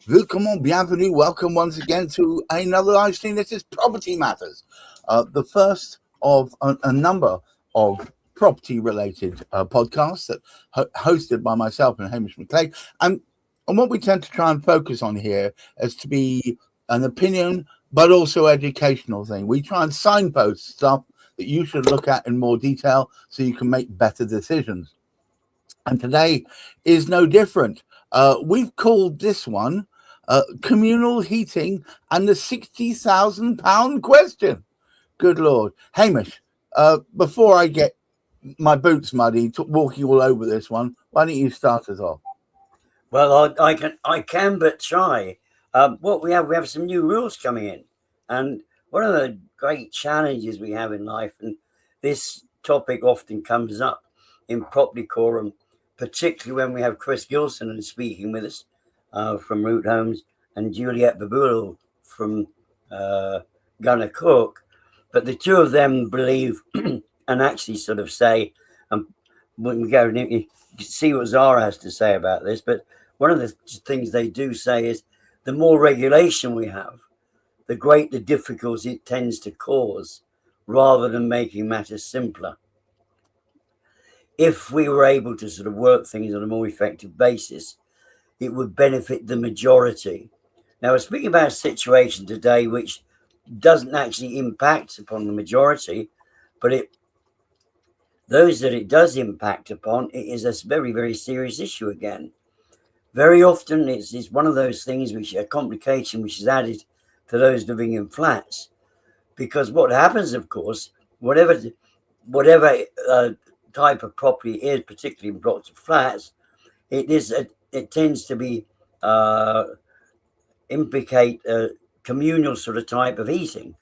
Willkommen, bienvenue, welcome once again to another live stream. This is Property Matters, the first of a number of property-related podcasts that hosted by myself and Hamish McClay. And what we tend to try and focus on here is to be an opinion, but also educational thing. We try and signpost stuff that you should look at in more detail so you can make better decisions. And today is no different. We've called this one communal heating and the £60,000 question. Good Lord. Hamish, before I get my boots muddy walking all over this one, why don't you start us off? Well, I can but try. What we have some new rules coming in, and one of the great challenges we have in life, and this topic often comes up in Property Quorum, particularly when we have Chris Gilson speaking with us from Root Homes and Juliette Babullo from Gunner Cook. But the two of them believe and actually sort of say, when we go, you can see what Zara has to say about this, but one of the things they do say is the more regulation we have, the greater difficulty it tends to cause rather than making matters simpler. If we were able to sort of work things on a more effective basis, it would benefit the majority. Now, we're speaking about a situation today which doesn't actually impact upon the majority, but those that it does impact upon, it is a very, very serious issue again. Very often, it's one of those things which a complication which is added to those living in flats, because what happens, of course, whatever type of property is, particularly in blocks of flats, it tends to be implicate a communal sort of type of heating,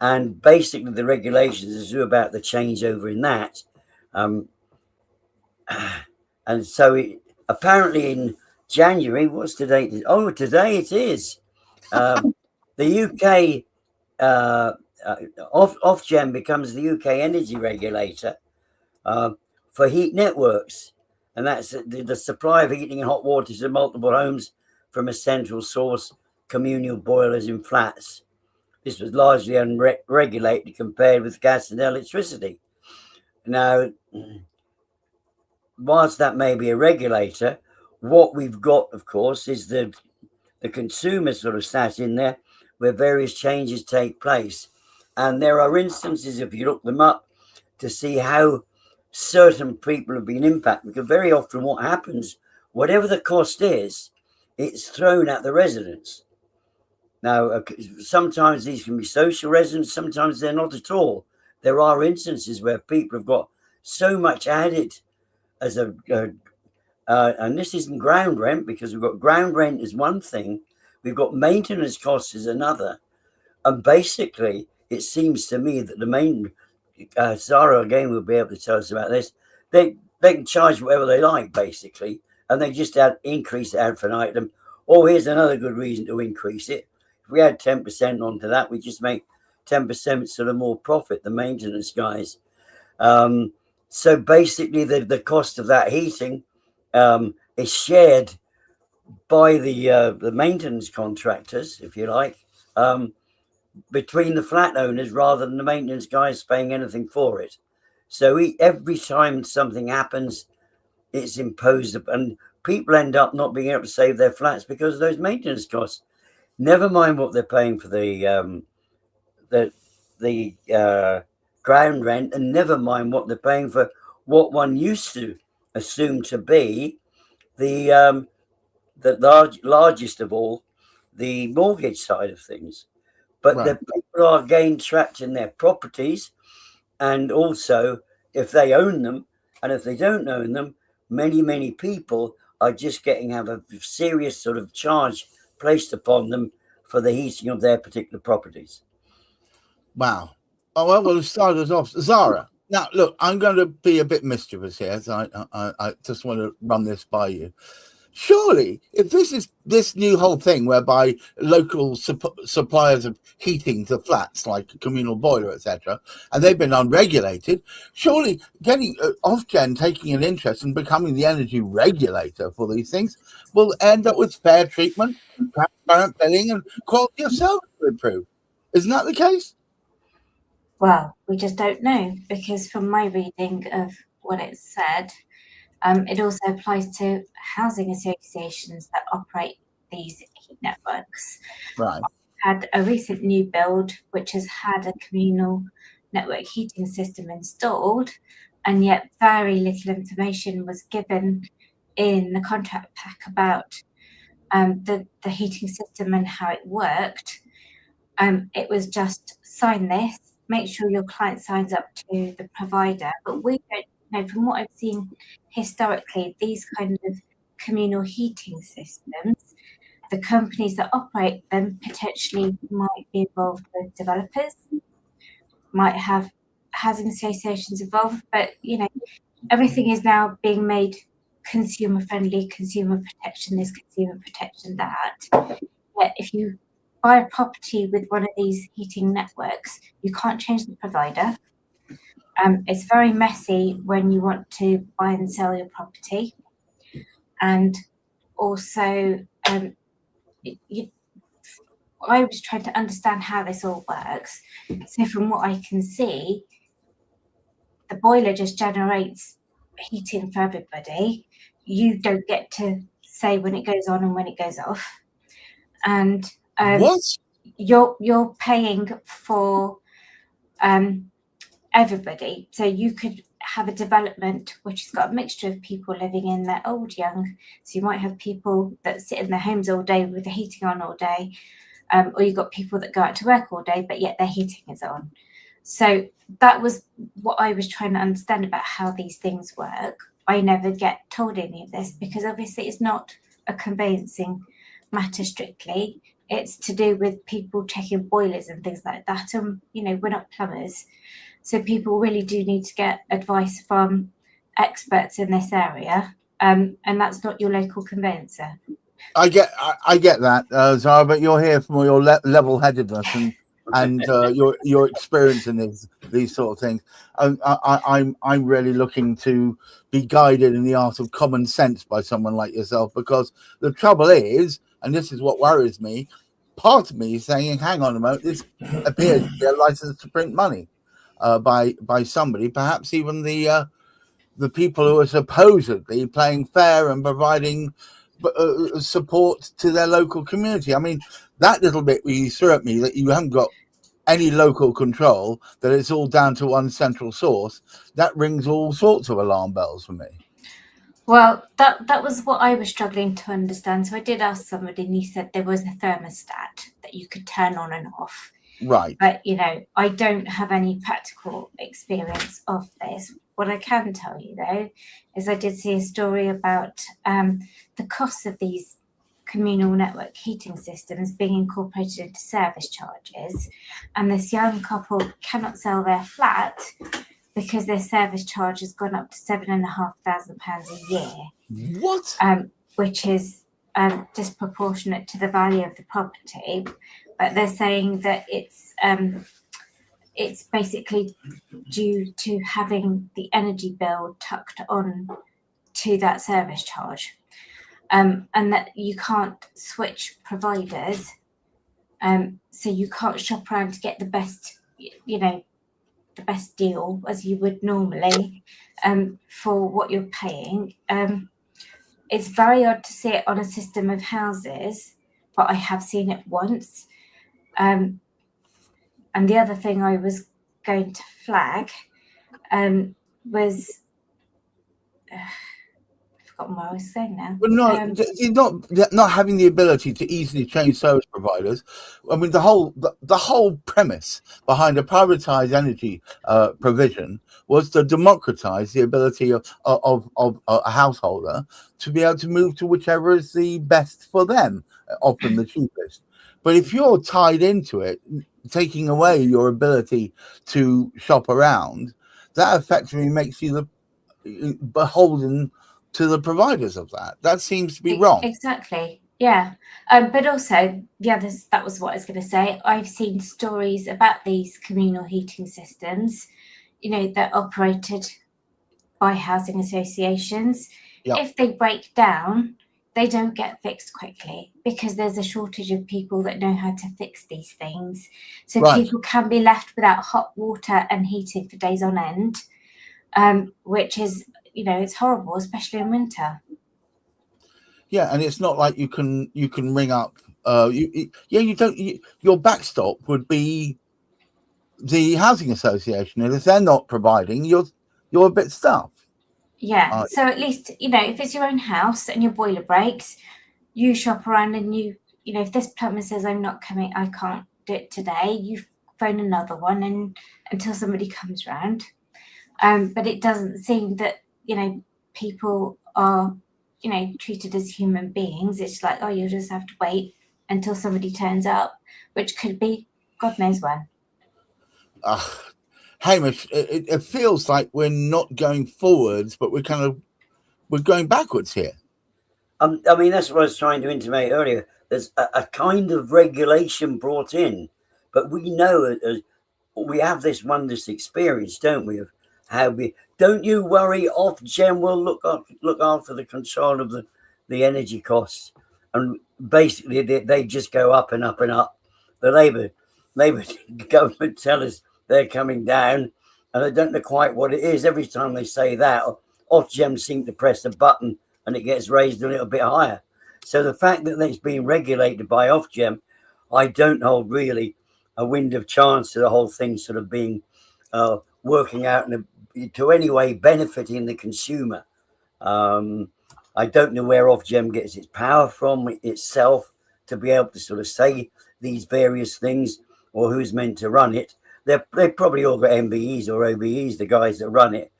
and basically the regulations is about the changeover in that, and so apparently in January, what's the date? Oh, today it is. The UK Ofgem becomes the UK energy regulator for heat networks, and that's the supply of heating and hot water to multiple homes from a central source, communal boilers in flats. This was largely unregulated compared with gas and electricity. Now, whilst that may be a regulator, what we've got, of course, is the consumer sort of sat in there where various changes take place. And there are instances, if you look them up, to see how certain people have been impacted. Because very often what happens, whatever the cost is, it's thrown at the residents. Now, sometimes these can be social residents, sometimes they're not at all. There are instances where people have got so much added as and this isn't ground rent, because we've got ground rent is one thing, we've got maintenance costs is another. And basically, it seems to me that the main, Zara again will be able to tell us about this, they can charge whatever they like, basically, and they just increase it ad infinitum. Oh, here's another good reason to increase it. If we add 10% onto that, we just make 10% sort of more profit, the maintenance guys. So basically, the cost of that heating is shared by the maintenance contractors, if you like, between the flat owners rather than the maintenance guys paying anything for it. So every time something happens, it's imposed, and people end up not being able to save their flats because of those maintenance costs. Never mind what they're paying for the ground rent, and never mind what they're paying for what one used to assume to be the largest of all, the mortgage side of things. But right. The people are again trapped in their properties, and also if they own them, and if they don't own them, many people are just have a serious sort of charge placed upon them for the heating of their particular properties. Wow. Oh, well, we'll start us off. Zara, now, look, I'm going to be a bit mischievous here. So I just want to run this by you. surely, if this new whole thing whereby local suppliers of heating to flats like a communal boiler, etc., and they've been unregulated, surely getting Ofgem taking an interest in becoming the energy regulator for these things will end up with fair treatment, transparent billing, and quality of service will improve. Isn't that the case? Well, we just don't know, because from my reading of what it said, it also applies to housing associations that operate these heat networks. Right. Had a recent new build which has had a communal network heating system installed, and yet very little information was given in the contract pack about the heating system and how it worked. It was just sign this, make sure your client signs up to the provider, but we don't know. From what I've seen historically, these kind of communal heating systems, the companies that operate them potentially might be involved with developers, might have housing associations involved, but everything is now being made consumer friendly, consumer protection this, consumer protection that. But if you buy a property with one of these heating networks, you can't change the provider. It's very messy when you want to buy and sell your property. And also, I was trying to understand how this all works. So from what I can see, the boiler just generates heating for everybody. You don't get to say when it goes on and when it goes off. And what? You're paying for everybody. So you could have a development which has got a mixture of people living in there, old, young. So you might have people that sit in their homes all day with the heating on all day, or you've got people that go out to work all day, but yet their heating is on. So that was what I was trying to understand about how these things work. I never get told any of this because obviously it's not a conveyancing matter strictly. It's to do with people checking boilers and things like that. We're not plumbers. So people really do need to get advice from experts in this area. And that's not your local conveyancer. I get that, Zara, but you're here for your level-headedness and your experience in these sort of things. I'm really looking to be guided in the art of common sense by someone like yourself, because the trouble is, and this is what worries me, part of me is saying, hang on a moment, this appears to be a license to print money by somebody, perhaps even the people who are supposedly playing fair and providing support to their local community. I mean, that little bit where you threw at me that you haven't got any local control, that it's all down to one central source, that rings all sorts of alarm bells for me. Well, that was what I was struggling to understand. So I did ask somebody, and he said there was a thermostat that you could turn on and off. Right. But, I don't have any practical experience of this. What I can tell you, though, is I did see a story about the costs of these communal network heating systems being incorporated into service charges. And this young couple cannot sell their flat because their service charge has gone up to £7,500 a year. What? Which is disproportionate to the value of the property. But they're saying that it's basically due to having the energy bill tucked on to that service charge, and that you can't switch providers, so you can't shop around to get the best, the best deal as you would normally for what you're paying. It's very odd to see it on a system of houses, but I have seen it once. And the other thing I was going to flag was I've forgotten what I was saying now. But no, not having the ability to easily change service providers. I mean, the whole premise behind a privatized energy provision was to democratize the ability of a householder to be able to move to whichever is the best for them, often the cheapest. But if you're tied into it, taking away your ability to shop around, that effectively makes you beholden to the providers of that. That seems to be wrong. Exactly. Yeah. But also, that was what I was going to say. I've seen stories about these communal heating systems, that operated by housing associations. Yep. If they break down, they don't get fixed quickly because there's a shortage of people that know how to fix these things. So people can be left without hot water and heating for days on end, which is, it's horrible, especially in winter. Yeah, and it's not like you can ring up. Your backstop would be the housing association, and if they're not providing, you're a bit stuffed. Yeah. So at least if it's your own house and your boiler breaks, you shop around and if this plumber says I'm not coming, I can't do it today, you phone another one and until somebody comes around. But it doesn't seem that people are treated as human beings. It's like, oh, you'll just have to wait until somebody turns up, which could be God knows when. Hamish, it feels like we're not going forwards, but we're going backwards here. I mean, that's what I was trying to intimate earlier. There's a kind of regulation brought in, but we know we have this wondrous experience, don't we, of how don't you worry, Ofgem will look after the control of the energy costs, and basically they just go up and up and up. The Labour government tell us they're coming down, and I don't know quite what it is. Every time they say that, Ofgem seem to press a button and it gets raised a little bit higher. So the fact that it's being regulated by Ofgem, I don't hold really a wind of chance to the whole thing sort of being working out to any way benefiting the consumer. I don't know where Ofgem gets its power from itself to be able to sort of say these various things, or who's meant to run it. They've probably all got MBEs or OBEs, the guys that run it,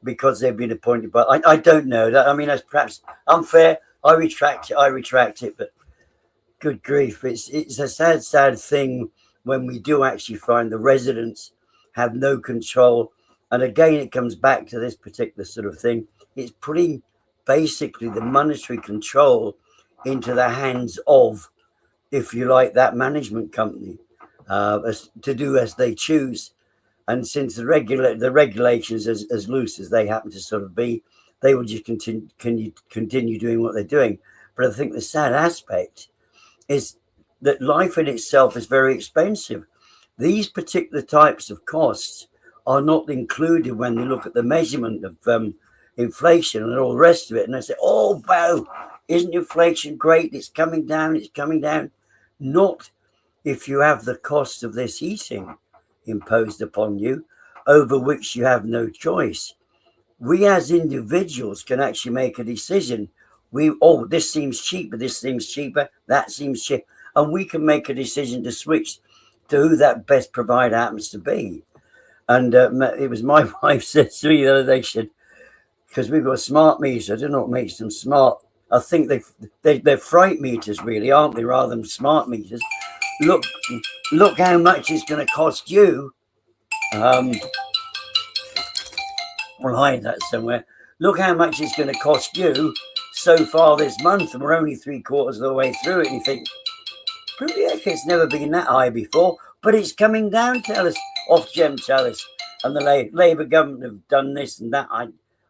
because they've been appointed. But I don't know. I mean, that's perhaps unfair. I retract it. But good grief, it's a sad thing when we do actually find the residents have no control. And again, it comes back to this particular sort of thing. It's putting basically the monetary control into the hands of, if you like, that management company, to do as they choose. And since the regulations as loose as they happen to sort of be, they will just continue doing what they're doing. But I think the sad aspect is that life in itself is very expensive. These particular types of costs are not included when they look at the measurement of inflation and all the rest of it. And they say, oh, wow, isn't inflation great? It's coming down. Not if you have the cost of this heating imposed upon you, over which you have no choice. We as individuals can actually make a decision. This seems cheaper, that seems cheap. And we can make a decision to switch to who that best provider happens to be. And it was my wife said to me the other day, because we've got smart meters, I don't know what makes them smart. I think they're fright meters really, aren't they, rather than smart meters. Look how much it's going to cost you. We'll hide that somewhere. Look how much it's going to cost you so far this month, and we're only 3/4 of the way through it. And you think, pretty heck, it's never been that high before, but it's coming down. Tell us, Ofgem tell us, and the Labour government have done this and that.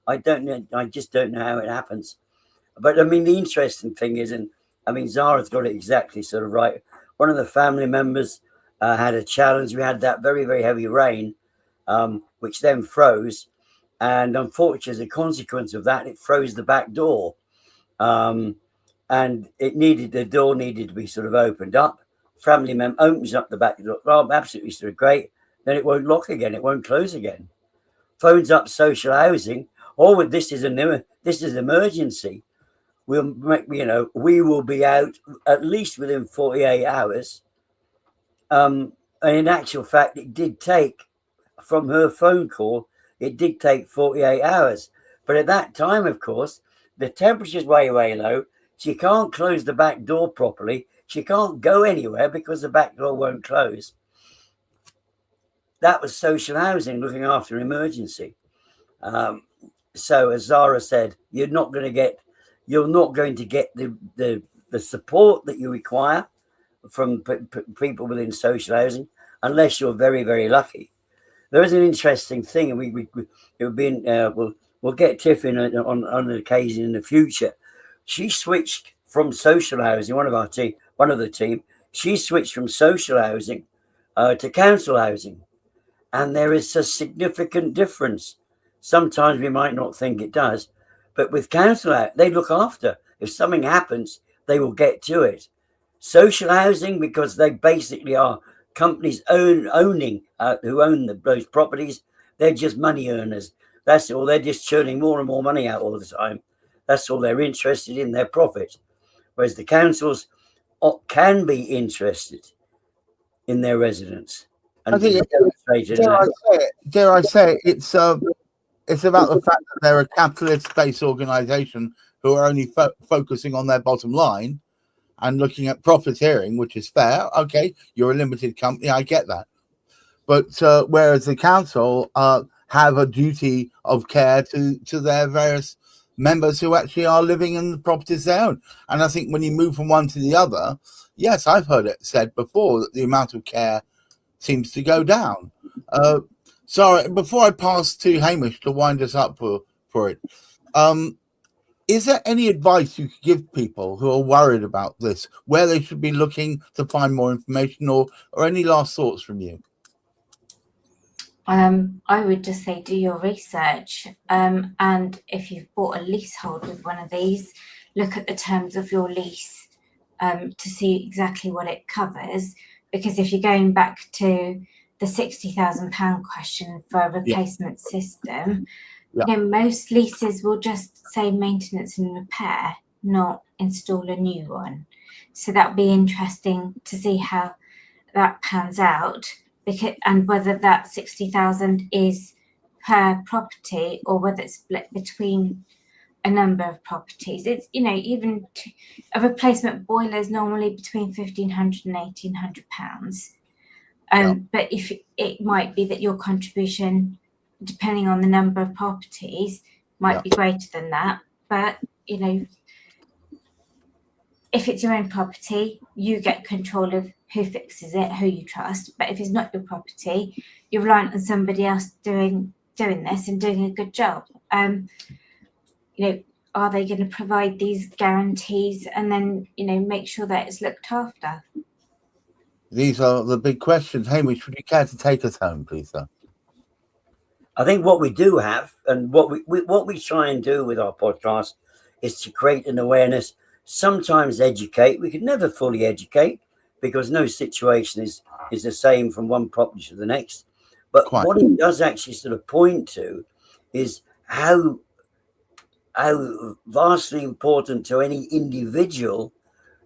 I don't know. I just don't know how it happens. But I mean, the interesting thing is, and I mean, Zara's got it exactly sort of right. One of the family members had a challenge. We had that very, very heavy rain, which then froze. And unfortunately, as a consequence of that, it froze the back door. And the door needed to be sort of opened up. Family member opens up the back door. Well, absolutely sort of great. Then it won't lock again. It won't close again. Phones up social housing. Oh, this is emergency. We will be out at least within 48 hours. And in actual fact, it did take, from her phone call, it did take 48 hours. But at that time, of course, the temperature's way, way low. She can't close the back door properly. She can't go anywhere because the back door won't close. That was social housing looking after emergency. so as Zara said, you're not going to get the support that you require from people within social housing unless you're very, very lucky. There is an interesting thing, and we'll get Tiff in on an occasion in the future. She switched from social housing. One of the team, she switched from social housing to council housing, and there is a significant difference. Sometimes we might not think it does, but with council, they look after. If something happens, they will get to it. Social housing, because they basically are companies who own those properties, they're just money earners. That's all. They're just churning more and more money out all the time. That's all they're interested in, their profit. Whereas the councils can be interested in their residents. And I think dare I say it, it's about the fact that they're a capitalist-based organisation who are only focusing on their bottom line and looking at profiteering, which is fair. Okay, you're a limited company, I get that. But whereas the council have a duty of care to their various members who actually are living in the properties they own. And I think when you move from one to the other, yes, I've heard it said before that the amount of care seems to go down. Sorry, before I pass to Hamish to wind us up for it, is there any advice you could give people who are worried about this, where they should be looking to find more information, or any last thoughts from you? I would just say do your research, and if you've bought a leasehold with one of these, look at the terms of your lease to see exactly what it covers. Because if you're going back to the £60,000 question for a replacement system, you know, most leases will just say maintenance and repair, not install a new one. So that'll be interesting to see how that pans out, and whether that 60,000 is per property or whether it's split between a number of properties. It's, you know, even a replacement boiler is normally between £1,500 and £1,800. But if it might be that your contribution, depending on the number of properties, might be greater than that. But, you know, if it's your own property, you get control of who fixes it, who you trust. But if it's not your property, you're reliant on somebody else doing this and doing a good job. You know, are they going to provide these guarantees and then, you know, make sure that it's looked after? These are the big questions. Hamish, would you care to take us home, please, sir? I think what we do have, and what we try and do with our podcast, is to create an awareness, sometimes educate. We can never fully educate because no situation is the same from one property to the next. But what it does actually sort of point to is how vastly important to any individual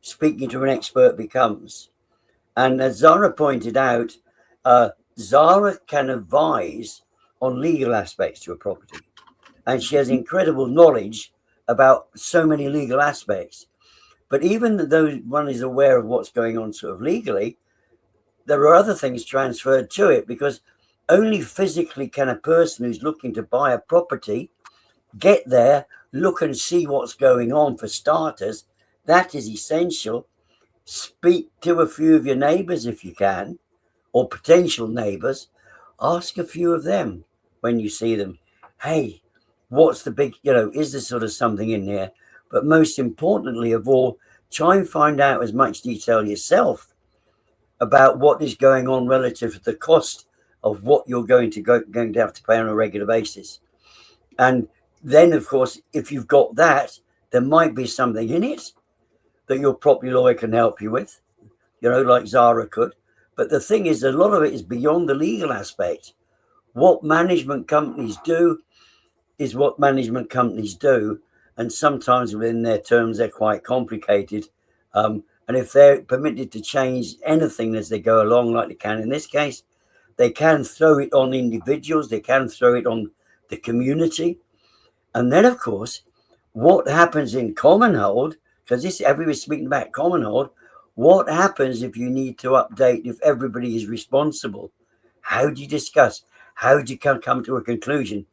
speaking to an expert becomes. And as Zara pointed out, Zara can advise on legal aspects to a property. And she has incredible knowledge about so many legal aspects. But even though one is aware of what's going on sort of legally, there are other things transferred to it, because only physically can a person who's looking to buy a property get there, look and see what's going on for starters. That is essential. Speak to a few of your neighbours if you can, or potential neighbours. Ask a few of them when you see them. Hey, what's the big, is there sort of something in there? But most importantly of all, try and find out as much detail yourself about what is going on relative to the cost of what you're going to have to pay on a regular basis. And then, of course, if you've got that, there might be something in it that your property lawyer can help you with, like Zara could. But the thing is, a lot of it is beyond the legal aspect. What management companies do is what management companies do. And sometimes within their terms, they're quite complicated. And if they're permitted to change anything as they go along, like they can in this case, they can throw it on individuals. They can throw it on the community. And then, of course, what happens in Communal, because everybody's speaking about Communal, what happens if you need to update, if everybody is responsible? How do you discuss? How do you come to a conclusion?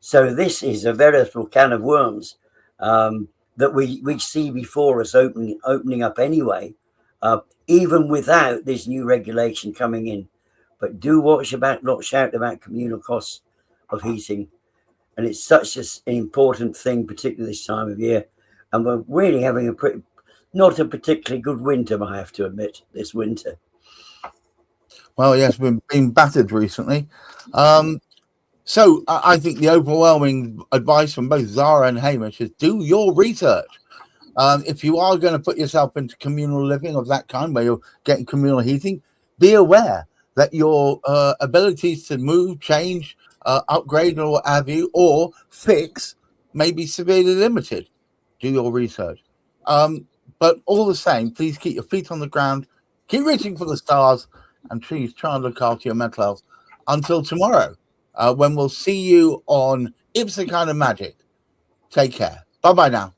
So this is a veritable can of worms that we see before us opening up anyway, even without this new regulation coming in. But do watch about, not shout about communal costs of heating. And it's such an important thing, particularly this time of year. And we're really having not a particularly good winter, I have to admit, this winter. Well, yes, we've been battered recently. So I think the overwhelming advice from both Zara and Hamish is do your research. If you are going to put yourself into communal living of that kind, where you're getting communal heating, be aware that your abilities to move, change, upgrade, or what have you, or fix may be severely limited. Do your research. But all the same, please keep your feet on the ground, keep reaching for the stars, and please try and look after your mental health. Until tomorrow, when we'll see you on It's a Kind of Magic. Take care. Bye-bye now.